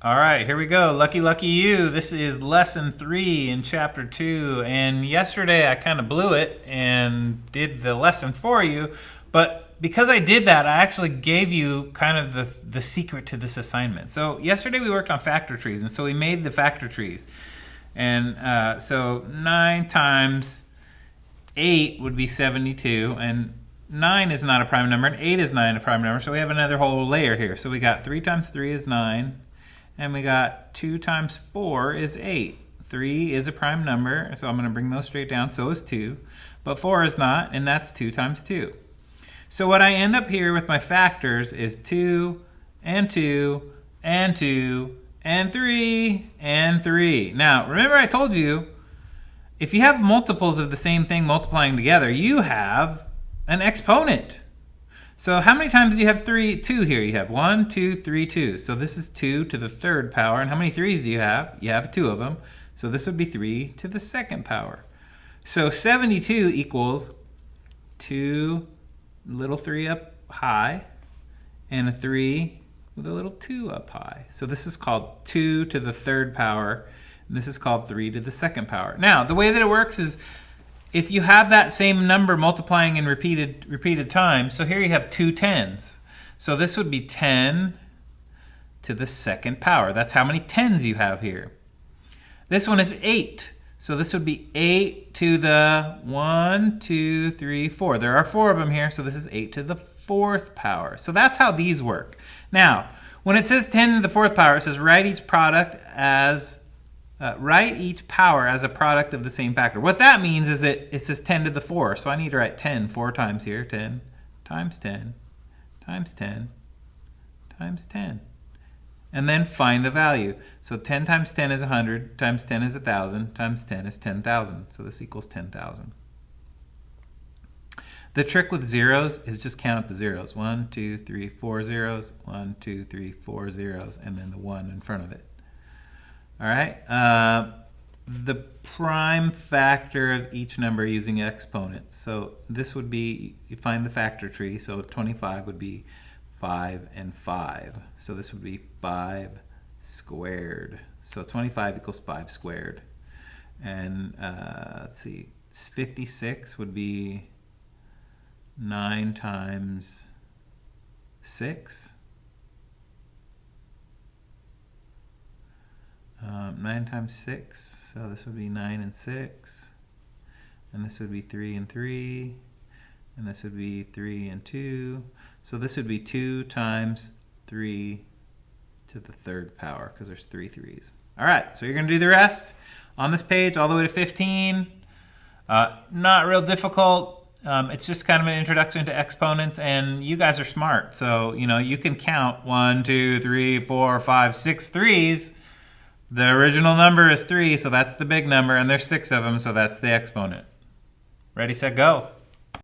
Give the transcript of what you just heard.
All right, here we go. Lucky, lucky you. This is lesson 3 in chapter 2. And yesterday I kind of blew it and did the lesson for you. But because I did that, I actually gave you kind of the secret to this assignment. So yesterday we worked on factor trees, and so we made the factor trees. And so 9 times 8 would be 72. And 9 is not a prime number, and 8 is not a prime number. So we have another whole layer here. So we got 3 times 3 is 9. And we got 2 times 4 is 8. 3 is a prime number, so I'm going to bring those straight down. So is 2. But 4 is not, and that's 2 times 2. So what I end up here with my factors is 2, and 2, and 2, and 3, and 3. Now, remember I told you, if you have multiples of the same thing multiplying together, you have an exponent. So how many times do you have 2 here? You have 1, 2, 3, 2. So this is 2 to the third power. And how many 3's do you have? You have 2 of them. So this would be 3 to the second power. So 72 equals 2 little 3 up high and a 3 with a little 2 up high. So this is called 2 to the third power. And this is called 3 to the second power. Now, the way that it works is if you have that same number multiplying in repeated times, so here you have 2 10s. So this would be 10 to the second power. That's how many 10s you have here. This one is 8. So this would be 8 to the 1, 2, 3, 4. There are 4 of them here, so this is 8 to the fourth power. So that's how these work. Now, when it says 10 to the fourth power, it says write each power as a product of the same factor. What that means is it says 10 to the 4. So I need to write 10 4 times here. 10 times 10 times 10 times 10. And then find the value. So 10 times 10 is 100, times 10 is 1,000, times 10 is 10,000. So this equals 10,000. The trick with zeros is just count up the zeros. 1, 2, 3, 4 zeros. 1, 2, 3, 4 zeros. And then the 1 in front of it. All right, the prime factor of each number using exponents. So this would be, you find the factor tree, so 25 would be 5 and 5. So this would be 5 squared. So 25 equals 5 squared. And let's see, 56 would be 9 times 6. 9 times 6, so this would be 9 and 6, and this would be 3 and 3, and this would be 3 and 2, so this would be 2 times 3 to the third power, because there's 3 3's. All right, so you're going to do the rest on this page all the way to 15. Not real difficult. It's just kind of an introduction to exponents, and you guys are smart, so you can count 1, 2, 3, 4, 5, 6 3's. The original number is 3, so that's the big number, and there's 6 of them, so that's the exponent. Ready, set, go.